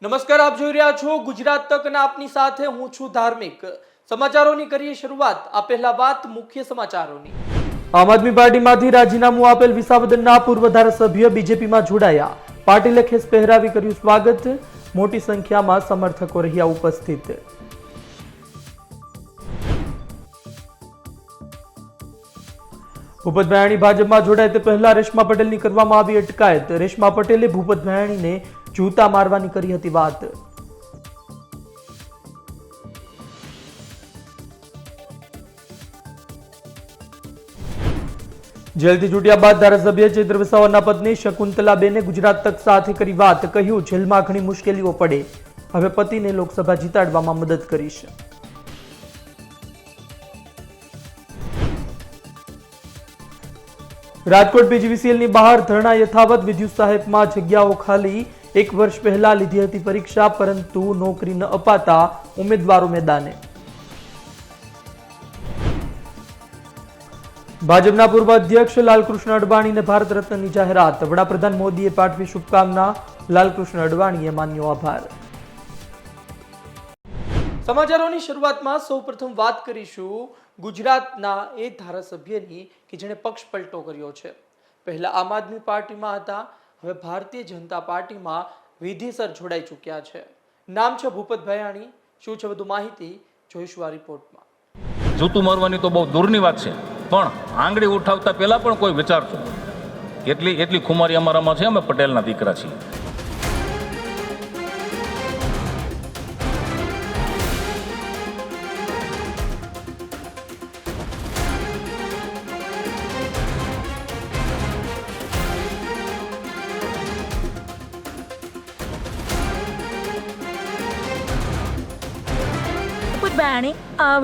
નમસ્કાર, આપ જોઈ રહ્યા છો ગુજરાત તક અને આપની સાથે હું છું ધાર્મિક. સમાચારોની કરીએ શરૂઆત. આ પહેલા વાત મુખ્ય સમાચારોની. આમ આદમી પાર્ટીમાંથી રાજીનામું આપેલ વિસાવદરના પૂર્વ ધારાસભ્ય બીજેપીમાં જોડાયા. પાટીલે ખેસ પહેરાવી કર્યું સ્વાગત. મોટી સંખ્યામાં સમર્થકો રહ્યા ઉપસ્થિત. ભૂપત ભાયાણી ભાજપમાં જોડાય તે પહેલા રેશમા પટેલની કરવામાં આવી અટકાયત. રેશમા પટેલે ભૂપત ભાયાણીને જૂતા મારવાની કરી હતી વાત. જેલથી છૂટ્યા બાદ ધારાસભ્ય ચૈત્ર વસાવાના પત્ની શકુંતલાબેને ગુજરાત તક સાથે કરી વાત. કહ્યું, જેલમાં ઘણી મુશ્કેલીઓ પડે, હવે પતિને લોકસભા જીતાડવામાં મદદ કરીશ. રાજકોટ પીજીવીસીએલની બહાર ધરણા યથાવત. વિદ્યુત સહાયકમાં જગ્યાઓ ખાલી. 1 વર્ષ પહેલા લીધી હતી પરીક્ષા, પરંતુ નોકરી ન અપાતા ઉમેદવારો મેદાને. ભાજપના પૂર્વ અધ્યક્ષ લાલકૃષ્ણ અડવાણીને ભારત રત્નની જાહેરાત. વડાપ્રધાન મોદીએ પાઠવી શુભકામના. લાલકૃષ્ણ અડવાણીએ માન્યો આભાર. સમાચારોની શરૂઆતમાં સૌપ્રથમ વાત કરીશું ગુજરાતના એ ધારાસભ્યની કે જેણે પક્ષ પલટો કર્યો છે. પહેલા આમ આદમી પાર્ટીમાં હતા, હવે ભારતીય જનતા પાર્ટીમાં વિધિસર જોડાઈ ચૂક્યા છે. નામ છે ભૂપત ભાયાણી. શું છે વધુ માહિતી જોઈશું આ રિપોર્ટમાં. જૂતું મારવાની તો બહુ દૂરની વાત છે, પણ આંગળી ઉઠાવતા પહેલા પણ કોઈ વિચારજો. એટલી ખુમારી અમારામાં છે. અમે પટેલના દીકરા છીએ.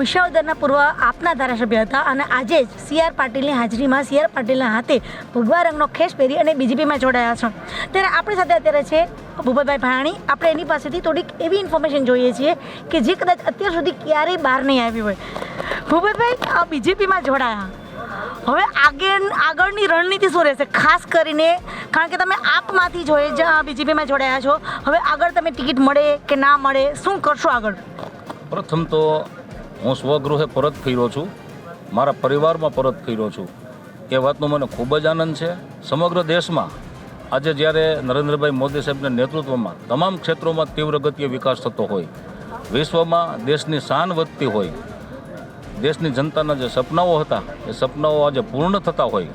વિસાવદરના પૂર્વ આપના ધારાસભ્ય હતા અને આજે જ CR પાટીલની હાજરીમાં CR પાટીલના હાથે ભગવા રંગનો ખેસ પહેરી અને બીજેપીમાં જોડાયા છે. ત્યારે આપણી સાથે અત્યારે છે ભૂપતભાઈ ભાયાણી. આપણે એની પાસેથી થોડીક એવી ઇન્ફોર્મેશન જોઈએ છીએ કે જે કદાચ અત્યાર સુધી ક્યારેય બહાર નહીં આવી હોય. ભૂપતભાઈ, બીજેપીમાં જોડાયા, હવે આગળની રણનીતિ શું રહેશે? ખાસ કરીને કારણ કે તમે આપમાંથી બીજેપીમાં જોડાયા છો, હવે આગળ તમે ટિકિટ મળે કે ના મળે, શું કરશો આગળ? પ્રથમ તો હું સ્વગૃહે પરત ફર્યો છું, મારા પરિવારમાં પરત ફર્યો છું. એ વાતનો મને ખૂબ જ આનંદ છે. સમગ્ર દેશમાં આજે જ્યારે નરેન્દ્રભાઈ મોદી સાહેબના નેતૃત્વમાં તમામ ક્ષેત્રોમાં તીવ્ર ગતિએ વિકાસ થતો હોય, વિશ્વમાં દેશની શાન વધતી હોય, દેશની જનતાના જે સપનાઓ હતા એ સપનાઓ આજે પૂર્ણ થતા હોય,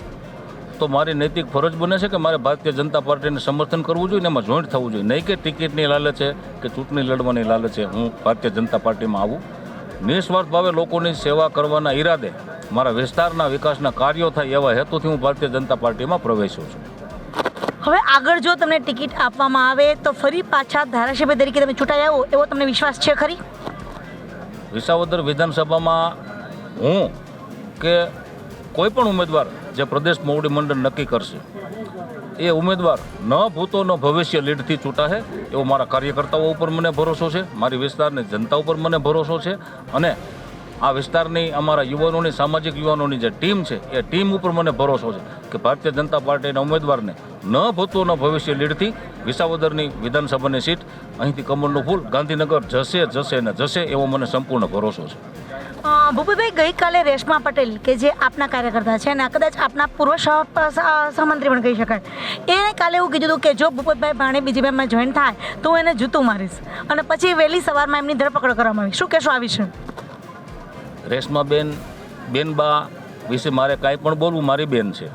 તો મારી નૈતિક ફરજ બને છે કે મારે ભારતીય જનતા પાર્ટીને સમર્થન કરવું જોઈએ ને એમાં જોઈન્ટ થવું જોઈએ. નહીં કે ટિકિટની લાલચે કે ચૂંટણી લડવાની લાલચે હું ભારતીય જનતા પાર્ટીમાં આવું. નિસ્વાર્થ ભાવે લોકોની સેવા કરવાના ઈરાદે મારા વિસ્તારના વિકાસના કાર્યો થાય એવા હેતુથી હું ભારતીય જનતા પાર્ટીમાં પ્રવેશ્યો છું. હવે આગળ જો તમને ટિકિટ આપવામાં આવે તો ફરી પાછા ધારાસભ્ય તરીકે તમે ચૂંટાઈ આવો એવો તમને વિશ્વાસ છે ખરી? વિસાવદર વિધાનસભામાં હું કે કોઈ પણ ઉમેદવાર જે પ્રદેશ મોવડી મંડળ નક્કી કરશે એ ઉમેદવાર ન ભૂતો ન ભવિષ્ય લીડથી ચૂંટાશે એવો મારા કાર્યકર્તાઓ ઉપર મને ભરોસો છે, મારી વિસ્તારની જનતા ઉપર મને ભરોસો છે, અને આ વિસ્તારની અમારા યુવાનોની, સામાજિક યુવાનોની જે ટીમ છે એ ટીમ ઉપર મને ભરોસો છે કે ભારતીય જનતા પાર્ટીના ઉમેદવારને ન ભૂતો ન ભવિષ્ય લીડથી વિસાવદરની વિધાનસભાની સીટ અહીંથી કમળનું ફૂલ ગાંધીનગર જશે ને જશે એવો મને સંપૂર્ણ ભરોસો છે. ભૂપતભાઈ, ગઈકાલે રેશમા પટેલ કે જે આપના કાર્યકર્તા છે અને કદાચ આપના પૂર્વ સહમંત્રી પણ કહી શકાય, એને કાલે એવું કીધું હતું કે જો ભૂપતભાઈ ભાયાણી બીજેપીમાં જોઈન થાય તો હું એને જૂતું મારીશ, અને પછી વહેલી સવારમાં એમની ધરપકડ કરવામાં આવી. શું કહેશો આ વિશે? બેનબા વિશે મારે કાંઈ પણ બોલવું, મારી બેન છે.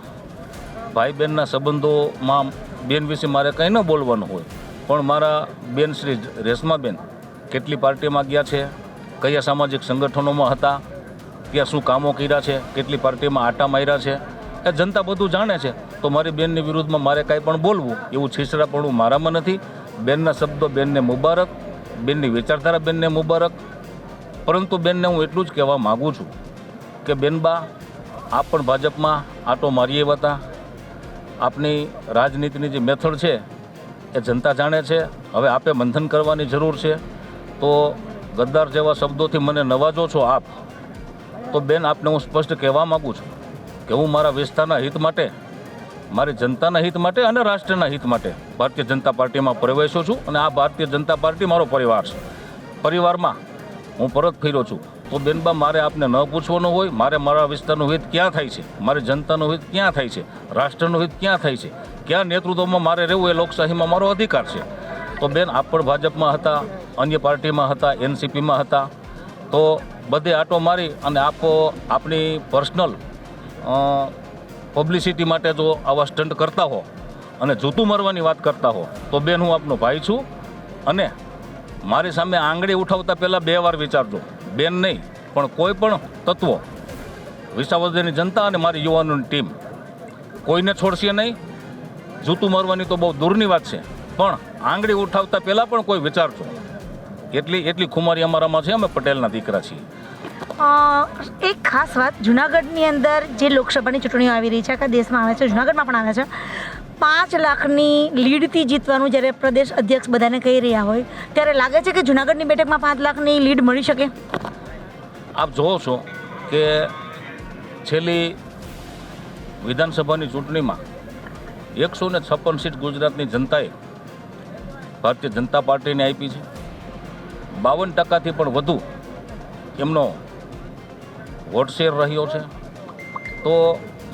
ભાઈ બહેનના સંબંધોમાં બેન વિશે મારે કંઈ ન બોલવાનું હોય, પણ મારા બેન શ્રી રેશમાબેન કેટલી પાર્ટીમાં ગયા છે, કયા સામાજિક સંગઠનોમાં હતા, ત્યાં શું કામો કર્યા છે, કેટલી પાર્ટીમાં આટા માર્યા છે, એ જનતા બધું જાણે છે. તો મારી બેનની વિરુદ્ધમાં મારે કાંઈ પણ બોલવું એવું છીછરાપણું મારામાં નથી. બેનના શબ્દો બેનને મુબારક, બેનની વિચારધારા બેનને મુબારક. પરંતુ બેનને હું એટલું જ કહેવા માગું છું કે બેનબા, આપ પણ ભાજપમાં આટો મારી એવા હતા. આપની રાજનીતિની જે મેથડ છે એ જનતા જાણે છે. હવે આપે મંથન કરવાની જરૂર છે. તો ગદ્દાર જેવા શબ્દોથી મને નવાજો છો આપ, તો બેન આપને હું સ્પષ્ટ કહેવા માગું છું કે હું મારા વિસ્તારના હિત માટે મારી જનતાના હિત માટે અને રાષ્ટ્રના હિત માટે ભારતીય જનતા પાર્ટીમાં પ્રવેશ્યો છું અને આ ભારતીય જનતા પાર્ટી મારો પરિવાર છે. પરિવારમાં હું પરત ફર્યો છું. તો બેનબા મારે આપને ન પૂછવાનું હોય, મારે મારા વિસ્તારનું હિત ક્યાં થાય છે, મારી જનતાનું હિત ક્યાં થાય છે, રાષ્ટ્રનું હિત ક્યાં થાય છે, ક્યાં નેતૃત્વમાં મારે રહેવું એ લોકશાહીમાં મારો અધિકાર છે. તો બેન આપ પણ ભાજપમાં હતા, અન્ય પાર્ટીમાં હતા, એનસીપીમાં હતા, તો બધે આટો મારી અને આપની પર્સનલ પબ્લિસિટી માટે જો આવા સ્ટન્ટ કરતા હો અને જૂતું મારવાની વાત કરતા હો તો બેન હું આપનો ભાઈ છું અને મારી સામે આંગળી ઉઠાવતા પહેલાં 2 વાર વિચારજો. બેન નહીં પણ કોઈ પણ તત્વો, વિસાવદરની જનતા અને મારી યુવાનોની ટીમ કોઈને છોડશે નહીં. જૂતું મારવાની તો બહુ દૂરની વાત છે, પણ આંગળી ઉઠાવતા પહેલાં પણ કોઈ વિચારજો. એટલી ખુમારી અમારામાં છે. અમે પટેલના દીકરા છીએ. એક ખાસ વાત, જુનાગઢની અંદર જે લોકસભાની ચૂંટણીઓ આવી રહી છે, આખા દેશમાં આવે છે, જુનાગઢમાં પણ આવે છે, 5 લાખની લીડથી જીતવાનું જ્યારે પ્રદેશ અધ્યક્ષ બધાને કહી રહ્યા હોય ત્યારે લાગે છે કે જુનાગઢની બેઠકમાં 5 લાખની લીડ મળી શકે? આપ જોવો છો કે છેલ્લી વિધાનસભાની ચૂંટણીમાં 156 સીટ ગુજરાતની જનતાએ ભારતીય જનતા પાર્ટીને આપી છે. 52% પણ વધુ એમનો વોટ શેર રહ્યો છે. તો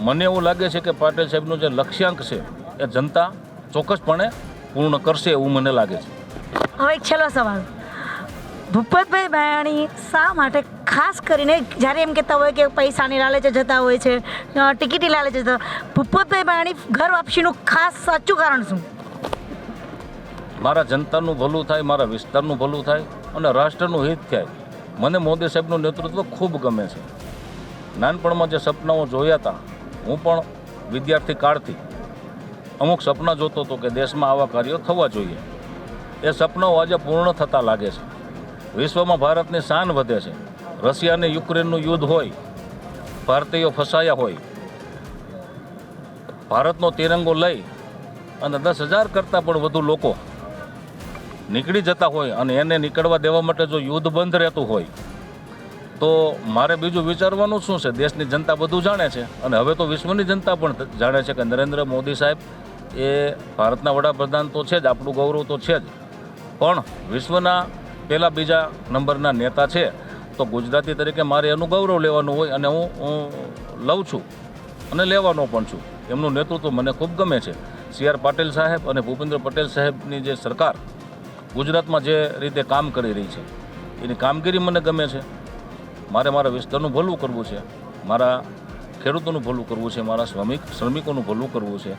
મને એવું લાગે છે કે પાટીલ સાહેબનું જે લક્ષ્યાંક છે એ જનતા ચોક્કસપણે પૂર્ણ કરશે એવું મને લાગે છે. હવે એક છેલ્લો સવાલ, ભૂપતભાઈ ભાયાણી શા માટે ખાસ કરીને જ્યારે એમ કહેતા હોય કે પૈસાની લાલચે જતા હોય છે, ટિકિટની લાલચે જતા, ભૂપતભાઈ ભાયાણી ઘર વાપસીનું ખાસ સાચું કારણ શું? મારા જનતાનું ભલું થાય, મારા વિસ્તારનું ભલું થાય અને રાષ્ટ્રનું હિત થાય. મને મોદી સાહેબનું નેતૃત્વ ખૂબ ગમે છે. નાનપણમાં જે સપનાઓ જોયા હતા, હું પણ વિદ્યાર્થી કાળથી અમુક સપના જોતો હતો કે દેશમાં આવા કાર્યો થવા જોઈએ. એ સપનાઓ આજે પૂર્ણ થતા લાગે છે. વિશ્વમાં ભારતની શાન વધે છે. રશિયા અને યુક્રેનનું યુદ્ધ હોય, ભારતીયો ફસાયા હોય, ભારતનો તિરંગો લઈ અને 10,000 કરતાં પણ વધુ લોકો નીકળી જતા હોય અને એને નીકળવા દેવા માટે જો યુદ્ધ બંધ રહેતું હોય તો મારે બીજું વિચારવાનું શું છે? દેશની જનતા બધું જાણે છે અને હવે તો વિશ્વની જનતા પણ જાણે છે કે નરેન્દ્ર મોદી સાહેબ એ ભારતના વડાપ્રધાન તો છે જ, આપણું ગૌરવ તો છે જ, પણ વિશ્વના પહેલા બીજા નંબરના નેતા છે. તો ગુજરાતી તરીકે મારે એનું ગૌરવ લેવાનું હોય અને હું લઉં છું અને લેવાનો પણ છું. એમનું નેતૃત્વ મને ખૂબ ગમે છે. CR પાટીલ સાહેબ અને ભૂપેન્દ્ર પટેલ સાહેબની જે સરકાર ગુજરાતમાં જે રીતે કામ કરી રહી છે એની કામગીરી મને ગમે છે. મારે મારા વિસ્તારનું ભલું કરવું છે, મારા ખેડૂતોનું ભલું કરવું છે, મારા શ્રમિકોનું ભલું કરવું છે,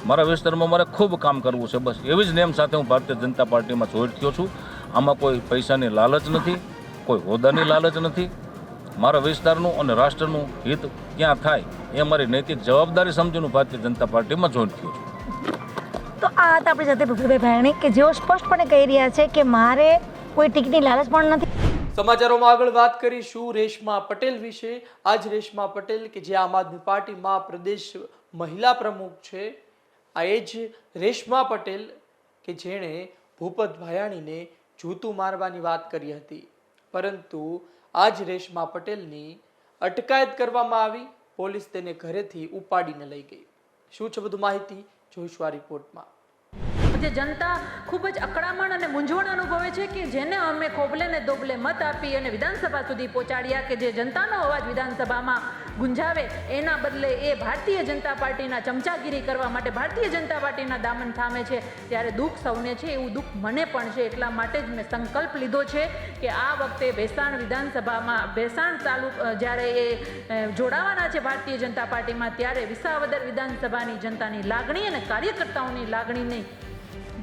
મારા વિસ્તારમાં મારે ખૂબ કામ કરવું છે. બસ એવી જ નેમ સાથે હું ભારતીય જનતા પાર્ટીમાં જોઈન્ટ થયો છું. આમાં કોઈ પૈસાની લાલચ નથી, કોઈ હોદ્દાની લાલચ નથી. મારા વિસ્તારનું અને રાષ્ટ્રનું હિત ક્યાં થાય એ મારી નૈતિક જવાબદારી સમજીને ભારતીય જનતા પાર્ટીમાં જોઈન્ટ થયો છું. તો આ હતા આપણી સાથે ભૂપતભાઈ ભાયાણી કે જેઓ સ્પષ્ટપણે કહી રહ્યા છે કે મારે કોઈ ટિકિટની લાલચ પણ નથી. સમાચારોમાં આગળ વાત કરીશું રેશમા પટેલ વિશે. આજ રેશમા પટેલ કે જે આમ આદમી પાર્ટીમાં પ્રદેશ મહિલા પ્રમુખ છે, આ એ જ રેશમા પટેલ કે જેણે ભૂપત ભાયાણીને જૂતું મારવાની વાત કરી હતી, પરંતુ આજ રેશમા પટેલની અટકાયત કરવામાં આવી. પોલીસ તેને ઘરેથી ઉપાડીને લઈ ગઈ. શું છે વધુ માહિતી જોઈશું આ રિપોર્ટમાં. જે જનતા ખૂબ જ અકળામણ અને મૂંઝવણ અનુભવે છે કે જેને અમે ખોબલે ને દોબલે મત આપી અને વિધાનસભા સુધી પહોંચાડ્યા, કે જે જનતાનો અવાજ વિધાનસભામાં ગુંજાવે, એના બદલે એ ભારતીય જનતા પાર્ટીના ચમચાગીરી કરવા માટે ભારતીય જનતા પાર્ટીના દામન થામે છે, ત્યારે દુઃખ સૌને છે. એવું દુઃખ મને પણ છે. એટલા માટે જ મેં સંકલ્પ લીધો છે કે આ વખતે ભેસાણ વિધાનસભામાં ભેસાણ જ્યારે એ જોડાવાના છે ભારતીય જનતા પાર્ટીમાં, ત્યારે વિસાવદર વિધાનસભાની જનતાની લાગણી અને કાર્યકર્તાઓની લાગણીને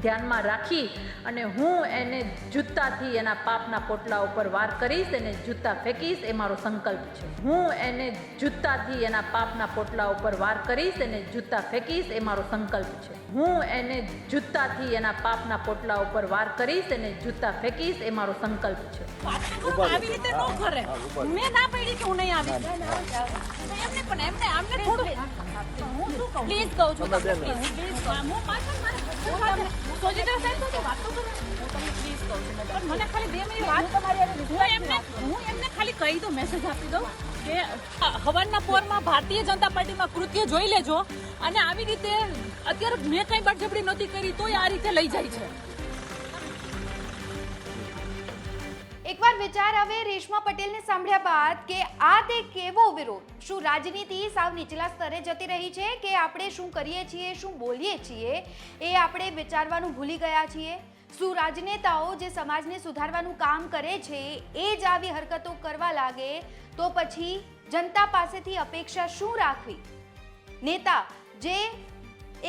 ધ્યાનમાં રાખી અને હું એને જૂતાથી એના પાપના પોટલા ઉપર વાર કરીશ, એને જૂતા ફેંકીશ, એ મારો સંકલ્પ છે. હું એને જૂતાથી એના પાપના પોટલા ઉપર વાર કરીશ, એને જૂતા ફેંકીશ, એ મારો સંકલ્પ છે. હું એને જૂતાથી એના પાપના પોટલા ઉપર વાર કરીશ, એને જૂતા ફેંકીશ, એ મારો સંકલ્પ છે. આવી રીતે ન કરે. મેં ના પાડી કે હું નહીં આવીશ. એમને પણ એમને આમને થોડું હું શું કહું, પ્લીઝ કહું છું, પ્લીઝ હું પાછળ મારે સોજીટર સાહેબ તો વાત તો કરો. હું તમને પ્લીઝ કહું છું મેડમ. પણ મને ખાલી 2 મિનિટ વાત હું એમને ખાલી કહી દઉં, મેસેજ આપી દઉં કે હવનના પોરમાં ભારતીય જનતા પાર્ટીમાં કૃત્ય જોઈ લેજો, અને આવી રીતે અત્યારે મેં કંઈ બળજબરી નહોતી કરી તોય આ રીતે લઈ જાય છે. એકવાર વિચાર આવે રેશમા પટેલને સાંભળ્યા બાદ કે આ તે કેવો વિરોધ, શું રાજનીતિ સાવ નીચલા સ્તરે જતી રહી છે કે આપણે શું કરીએ છીએ, શું બોલીએ છીએ એ આપણે વિચારવાનું ભૂલી ગયા છીએ? શું રાજનેતાઓ જે સમાજને સુધારવાનું કામ કરે છે એ જ આવી હરકતો કરવા લાગે તો પછી જનતા પાસેથી અપેક્ષા શું રાખવી? નેતા જે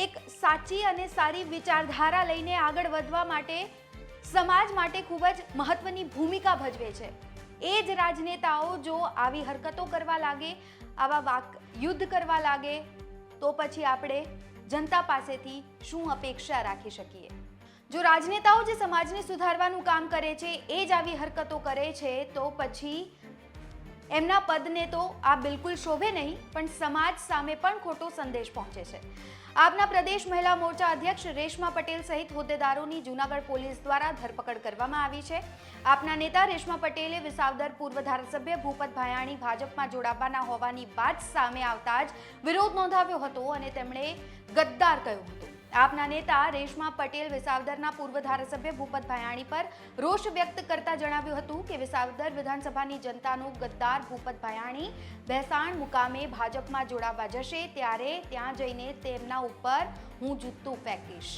એક સાચી અને સારી વિચારધારા લઈને આગળ વધવા માટે સમાજ માટે ખૂબ જ મહત્વની ભૂમિકા ભજવે છે, એ જ રાજનેતાઓ જો આવી હરકતો કરવા લાગે, આવા યુદ્ધ કરવા લાગે તો પછી આપણે જનતા પાસેથી શું અપેક્ષા રાખી શકીએ? જો રાજનેતાઓ જે સમાજને સુધારવાનું કામ કરે છે એ જ આવી હરકતો કરે છે તો પછી એમના પદને તો આ બિલકુલ શોભે નહીં, પણ સમાજ સામે પણ ખોટો સંદેશ પહોંચે છે. આપના પ્રદેશ મહિલા મોરચા અધ્યક્ષ રેશમા પટેલ સહિત હોદ્દેદારોની જૂનાગઢ પોલીસ દ્વારા ધરપકડ કરવામાં આવી છે. આપના નેતા રેશમા પટેલે વિસાવદર પૂર્વ ધારાસભ્ય ભૂપત ભાયાણી ભાજપમાં જોડાવાના હોવાની વાત સામે આવતા જ વિરોધ નોંધાવ્યો હતો અને તેમણે ગદ્દાર કહ્યું હતું. આપના નેતા રેશમા પટેલ વિસાવદરના પૂર્વ ધારાસભ્ય ભૂપત ભાયાણી પર રોષ વ્યક્ત કરતા જણાવ્યું હતું કે વિસાવદર વિધાનસભાની જનતાનો ગદ્દાર ભૂપત ભાયાણી ભેસાણ મુકામે ભાજપમાં જોડાવા જશે ત્યારે ત્યાં જઈને તેમના ઉપર હું જૂતું ફેંકીશ.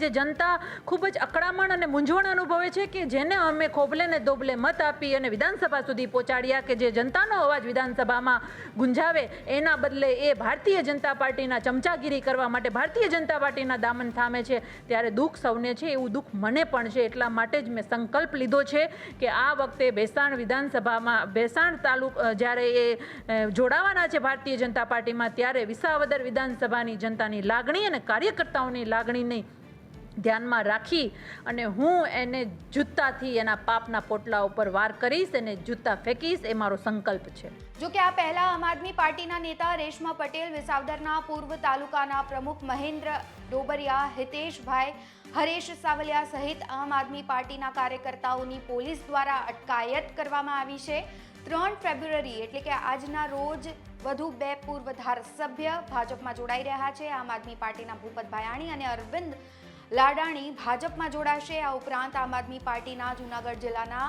જે જનતા ખૂબ જ અકળામણ અને મૂંઝવણ અનુભવે છે કે જેને અમે ખોબલે ને દોબલે મત આપી અને વિધાનસભા સુધી પહોંચાડ્યા, કે જે જનતાનો અવાજ વિધાનસભામાં ગુંજાવે, એના બદલે એ ભારતીય જનતા પાર્ટીના ચમચાગીરી કરવા માટે ભારતીય જનતા પાર્ટીના દામન થામે છે, ત્યારે દુઃખ સૌને છે. એવું દુઃખ મને પણ છે. એટલા માટે જ મેં સંકલ્પ લીધો છે કે આ વખતે ભેસાણ વિધાનસભામાં ભેસાણ જ્યારે એ જોડાવાના છે ભારતીય જનતા પાર્ટીમાં, ત્યારે વિસાવદર વિધાનસભાની જનતાની લાગણી અને કાર્યકર્તાઓની લાગણીને ધ્યાનમાં રાખી અને હું એને જૂતાથી એના પાપના પોટલા ઉપર વાર કરીશ, એને જૂતા ફેંકીશ, એ મારો સંકલ્પ છે. જો કે આ પહેલા આમ આદમી પાર્ટીના નેતા રેશમા પટેલ, વિસાવદરના પૂર્વ તાલુકાના પ્રમુખ મહેન્દ્ર ડોબરિયા, હિતેશભાઈ, હરેશ સાવલિયા સહિત આમ આદમી પાર્ટીના કાર્યકર્તાઓની પોલીસ દ્વારા અટકાયત કરવામાં આવી છે. 3 ફેબ્રુઆરી એટલે કે આજના રોજ વધુ 2 પૂર્વ ધારાસભ્ય ભાજપમાં જોડાઈ રહ્યા છે. આમ આદમી પાર્ટીના ભૂપત ભાયાણી અને અરવિંદ લાડાણી ભાજપમાં જોડાશે. આ ઉપરાંત આમ આદમી પાર્ટીના જૂનાગઢ જિલ્લાના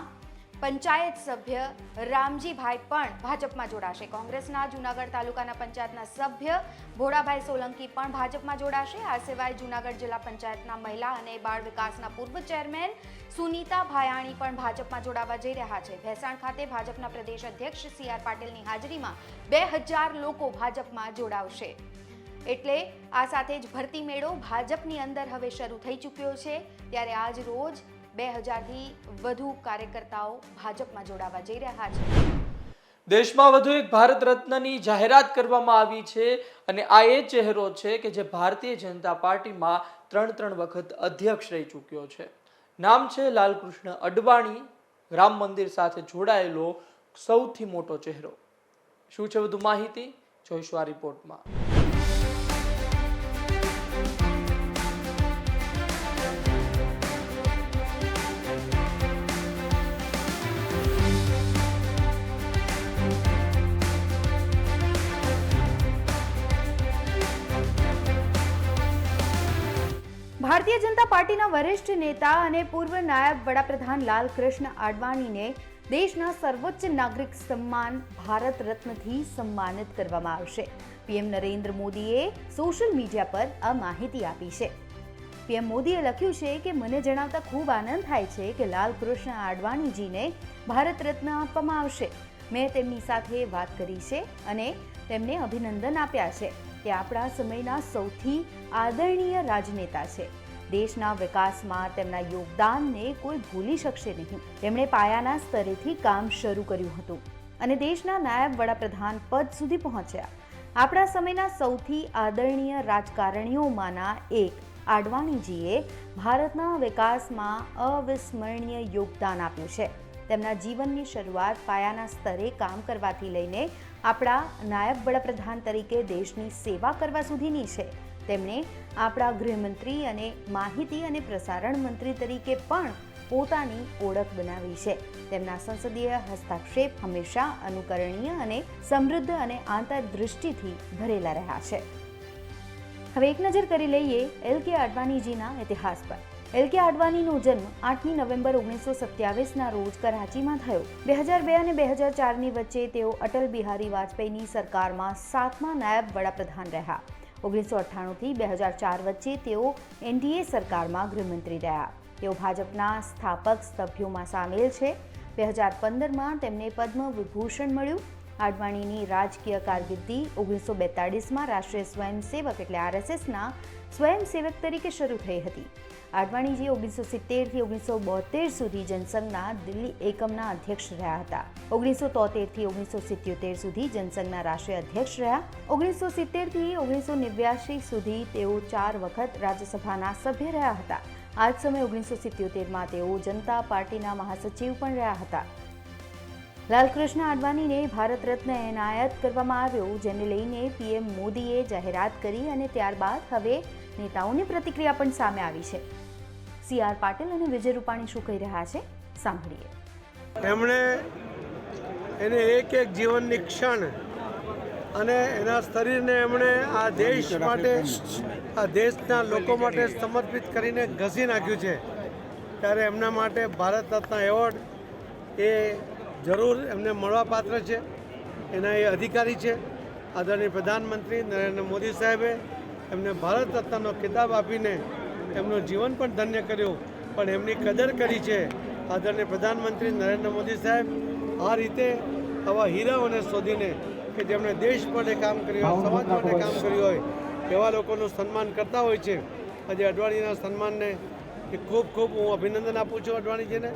પંચાયત સભ્ય રામજીભાઈ પણ ભાજપમાં જોડાશે. કોંગ્રેસના જૂનાગઢ તાલુકાના પંચાયતના સભ્ય ભોળાભાઈ સોલંકી પણ ભાજપમાં જોડાશે. આ સિવાય જૂનાગઢ જિલ્લા પંચાયતના મહિલા અને બાળ વિકાસના પૂર્વ ચેરમેન સુનીતા ભાયાણી પણ ભાજપમાં જોડાવા જઈ રહ્યા છે. ભેસાણ ખાતે ભાજપના પ્રદેશ અધ્યક્ષ CR પાટીલની હાજરીમાં 2000 લોકો ભાજપમાં જોડાવશે. એટલે આ સાથે જ ભરતી મેળો ભાજપની અંદર હવે શરૂ થઈ ચૂક્યો છે. ત્યારે આજ રોજ 2000થી વધુ કાર્યકર્તાઓ ભાજપમાં જોડાવા જઈ રહ્યા છે. દેશમાં વધુ એક ભારત રત્નની જાહેરાત કરવામાં આવી છે અને આ એ ચહેરો છે કે જે ભારતીય જનતા પાર્ટીમાં 3 વખત અધ્યક્ષ રહી ચૂક્યો છે. નામ છે લાલકૃષ્ણ અડવાણી. રામ મંદિર સાથે જોડાયેલો સૌથી મોટો ચહેરો. શું છે વધુ માહિતી જોઈશું આ રિપોર્ટમાં. ભારતીય જનતા પાર્ટીના વરિષ્ઠ નેતા અને પૂર્વ નાયબ વડાપ્રધાન લાલકૃષ્ણ અડવાણીને દેશના સર્વોચ્ચ નાગરિક સન્માન ભારત રત્નથી સન્માનિત કરવામાં આવશે. પીએમ નરેન્દ્ર મોદીએ સોશિયલ મીડિયા પર આ માહિતી આપી છે. પીએમ મોદીએ લખ્યું છે કે મને જણાવતા ખૂબ આનંદ થાય છે કે લાલકૃષ્ણ અડવાણીજીને ભારત રત્ન આપવામાં આવશે. મેં તેમની સાથે વાત કરી છે અને તેમને અભિનંદન આપ્યા છે. તે આપણા સમયના સૌથી આદરણીય રાજનેતા છે. દેશના વિકાસમાં તેમના યોગદાનને કોઈ ભૂલી શકશે નહીં. તેમણે પાયાના સ્તરેથી કામ શરૂ કર્યું હતું અને દેશના નાયબ વડાપ્રધાન પદ સુધી પહોંચ્યા. આપણા સમયના સૌથી આદરણીય રાજકારણીઓમાંના એક અડવાણીજીએ ભારતના વિકાસમાં અવિસ્મરણીય યોગદાન આપ્યું છે. તેમના જીવનની શરૂઆત પાયાના સ્તરે કામ કરવાથી લઈને આપણા નાયબ વડાપ્રધાન તરીકે દેશની સેવા કરવા સુધીની છે. તેમણે આપણા ગૃહમંત્રી અને માહિતી અને પ્રસારણ મંત્રી તરીકે પણ પોતાની ઓળખ બનાવી છે. તેમના સંસદીય હસ્તક્ષેપ હંમેશા અનુકરણીય અને સમૃદ્ધ અને આંતરદૃષ્ટિથી ભરેલા રહ્યા છે. હવે એક નજર કરી લઈએ એલ.કે. અડવાણીજીના ઇતિહાસ પર. એલ.કે. અડવાણીનો જન્મ 8મી નવેમ્બર 1927ના રોજ કરાચીમાં થયો. 2002 અને 2004ની વચ્ચે તેઓ અટલ બિહારી વાજપેયીની સરકારમાં 7મા નાયબ વડાપ્રધાન રહ્યા. 1998થી 2004 વચ્ચે તેઓ એનડીએ સરકારમાં ગૃહમંત્રી રહ્યા. તેઓ ભાજપના સ્થાપક સભ્યોમાં સામેલ છે. 2015માં તેમને પદ્મ વિભૂષણ મળ્યું. અડવાણીની રાજકીય કારકિર્દી 1942માં રાષ્ટ્રીય સ્વયંસેવક એટલે RSSના સ્વયંસેવક તરીકે શરૂ થઈ હતી. અડવાણીજી 1970થી 1972 સુધી જનસંઘના દિલ્હી એકમના અધ્યક્ષ રહ્યા હતા. 1973થી 1977 સુધી જનસંઘના રાષ્ટ્રીય અધ્યક્ષ રહ્યા. 1970થી 1989 સુધી તેઓ 4 વખત રાજ્યસભાના સભ્ય રહ્યા હતા. આ જ સમયે 1977માં તેઓ જનતા પાર્ટીના મહાસચિવ પણ રહ્યા હતા. લાલકૃષ્ણ અડવાણીને ભારત રત્ન એનાયત કરવામાં આવ્યો, જેને લઈને પીએમ મોદીએ જાહેરાત કરી અને ત્યારબાદ હવે નેતાઓની પ્રતિક્રિયા પણ સામે આવી છે. CR પાટીલ અને વિજય રૂપાણી શું કહી રહ્યા છે, સાંભળીએ. એમણે એને એક એક જીવનની ક્ષણ અને એના શરીરને એમણે આ દેશ માટે, આ દેશના લોકો માટે સમર્પિત કરીને ઘસી નાખ્યું છે. ત્યારે એમના માટે ભારત રત્ન એવોર્ડ એ જરૂર એમને મળવાપાત્ર છે. એના એ અધિકારી છે. આદરણીય પ્રધાનમંત્રી નરેન્દ્ર મોદી સાહેબે એમને ભારત રત્નનો ખિતાબ આપીને એમનું જીવન પણ ધન્ય કર્યું, પણ એમની કદર કરી છે. આદરણીય પ્રધાનમંત્રી નરેન્દ્ર મોદી સાહેબ આ રીતે આવા હીરાઓને શોધીને કે જેમણે દેશ માટે કામ કર્યું હોય, સમાજ માટે કામ કર્યું હોય, એવા લોકોનું સન્માન કરતા હોય છે. આજે અડવાણીના સન્માનને ખૂબ ખૂબ હું અભિનંદન આપું છું અડવાણીજીને,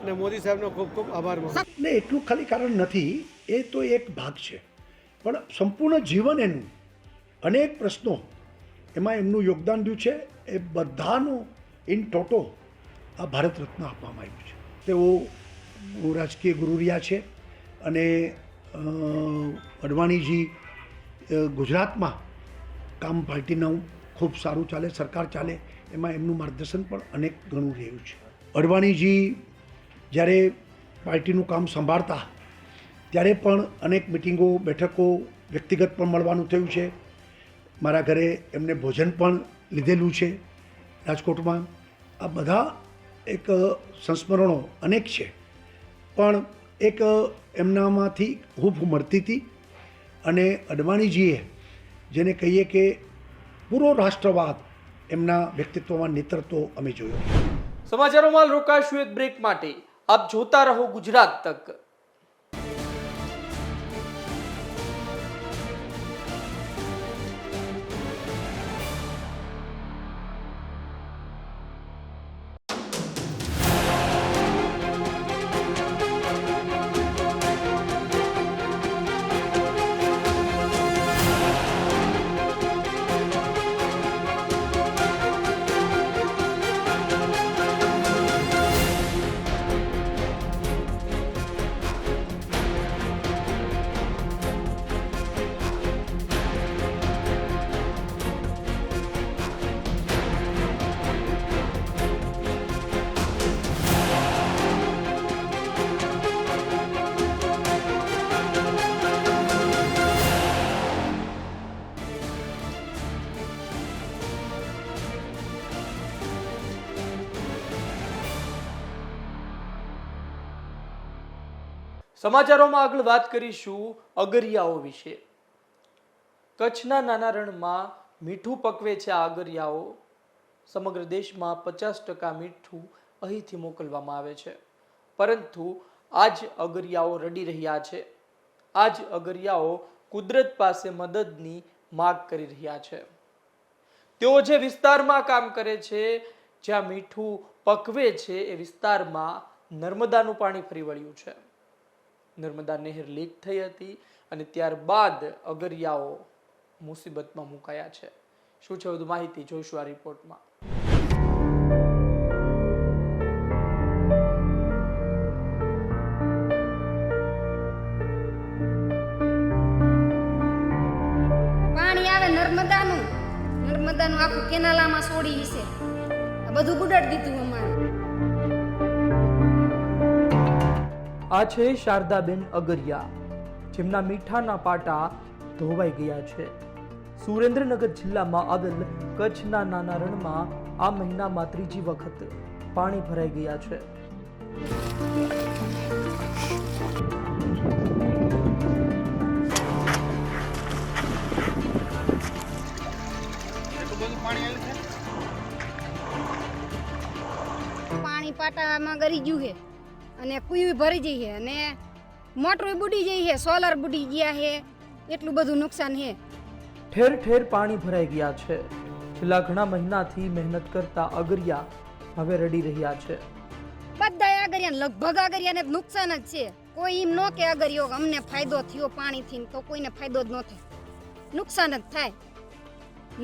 અને મોદી સાહેબનો ખૂબ ખૂબ આભાર માનું છું. ને એટલું ખાલી કારણ નથી, એ તો એક ભાગ છે, પણ સંપૂર્ણ જીવન એનું અનેક પ્રશ્નો એમાં એમનું યોગદાન રહ્યું છે. એ બધાનું ઇન ટોટો આ ભારત રત્ન આપવામાં આવ્યું છે. તેઓ રાજકીય ગુરુ રહ્યા છે અને અડવાણીજી ગુજરાતમાં કામ પાર્ટીનું ખૂબ સારું ચાલે, સરકાર ચાલે એમાં એમનું માર્ગદર્શન પણ અનેક ઘણું રહ્યું છે. અડવાણીજી જ્યારે પાર્ટીનું કામ સંભાળતા ત્યારે પણ અનેક મિટિંગો, બેઠકો, વ્યક્તિગત પણ મળવાનું થયું છે. મારા ઘરે એમને ભોજન પણ લીધેલું છે રાજકોટમાં. આ બધા એક સંસ્મરણો અનેક છે, પણ એક એમનામાંથી હૂફ મળતી હતી. અને અડવાણીજીએ જેને કહીએ કે પૂરો રાષ્ટ્રવાદ એમના વ્યક્તિત્વમાં નેતૃત્વ અમે જોયો. સમાચારોમાં રોકાશું એક બ્રેક માટે. આપ જોતા રહો ગુજરાત તક. સમાચારોમાં આગળ વાત કરીશું અગરિયાઓ વિશે. કચ્છના નાના રણમાં મીઠું પકવે છે આ અગરિયાઓ. સમગ્ર દેશમાં 50% મીઠું અહીંથી મોકલવામાં આવે છે, પરંતુ આ જ અગરિયાઓ રડી રહ્યા છે. આ જ અગરિયાઓ કુદરત પાસે મદદની માગ કરી રહ્યા છે. તેઓ જે વિસ્તારમાં કામ કરે છે, જ્યાં મીઠું પકવે છે, એ વિસ્તારમાં નર્મદાનું પાણી ફરી વળ્યું છે. નર્મદા નહેર લીક થઈ હતી અને ત્યારબાદ અગરિયાઓ મુસીબતમાં મુકાયા છે. શું છે વધુ માહિતી જોઈશું આ રિપોર્ટમાં. પાણી આવે નર્મદાનું, નર્મદાનું આખું કેનાલામાં છોડી છે આ બધું ગુડાડી દીધું અમારે. આ છે શારદાબેન અગરિયા, જેમના મીઠાના પાટા ધોવાઈ ગયા છે. સુરેન્દ્રનગર જિલ્લામાં આવેલ કચ્છના નાના રણમાં આ મહિનામાં ત્રીજી વખત પાણી ભરાઈ ગયા છે. પાણી પાટામાં ગરી ગયું છે અને કુઈ ભરી જઈ છે અને મોટર બુડી જઈ છે, સોલર બુડી ગયા છે, એટલું બધું નુકસાન છે. ઠેર ઠેર પાણી ભરાઈ ગયા છે. છેલ્લા ઘણા મહિનાથી મહેનત કરતા અગરિયા હવે રડી રહ્યા છે. બધા આગરિયા લગભગ આગરિયાને નુકસાન જ છે. કોઈ એમ ન કે આગરિયો અમને ફાયદો થયો પાણીથી, તો કોઈને ફાયદો જ ન થાય, નુકસાન જ થાય.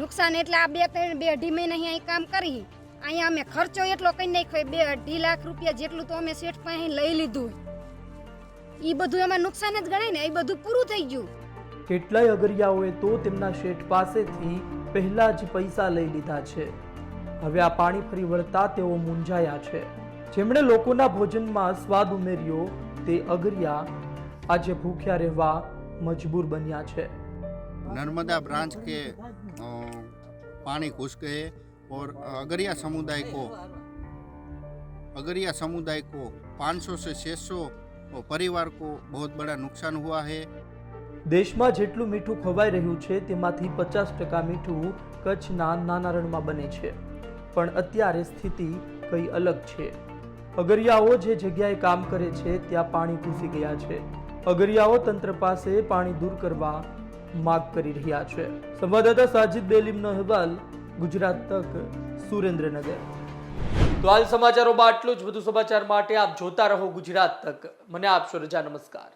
નુકસાન એટલે આ 2-2.5 મહિના અહીં કામ કરી, અહીંયા અમે ખર્ચો એટલો કરી નાખ્યો 2-2.5 લાખ રૂપિયા જેટલું તો અમે શેઠ પાસે લઈ લીધું. એ બધું એમાં નુકસાન જ ગણાય ને, એ બધું પૂરું થઈ ગયું. કેટલાય અગરિયાઓએ તો તેમના શેઠ પાસેથી પહેલા જ પૈસા લઈ લીધા છે. હવે આ પાણી ફરી વળતા તેઓ મૂંઝાયા છે. જેમણે લોકોના ભોજનમાં સ્વાદ ઉમેર્યો તે અગરિયા આજે ભૂખ્યા રહેવા મજબૂર બન્યા છે. नर्मदा ब्रांच के पानी घुस गए और अगरिया समुदाय को 500 से 600 परिवार को बहुत बड़ा नुकसान हुआ है. દેશમાં જેટલું મીઠું ખવાઈ રહ્યું છે તેમાંથી 50% મીઠું કચ્છના નાના રણમાં બને છે. પણ અત્યારે સ્થિતિ કઈ અલગ છે. અગરિયાઓ જે જગ્યાએ કામ કરે છે ત્યાં પાણી ઘૂસી ગયા છે. અગરિયાઓ તંત્ર પાસે પાણી દૂર કરવા માગ કરી રહ્યા છે. સંવાદદાતા સાજિદ બેલીમનો અહેવાલ, ગુજરાત તક, સુરેન્દ્રનગર. તો હાલ સમાચારોમાં આટલું જ. વધુ સમાચાર માટે આપ જોતા રહો ગુજરાત તક. મને આપશો રજા. નમસ્કાર.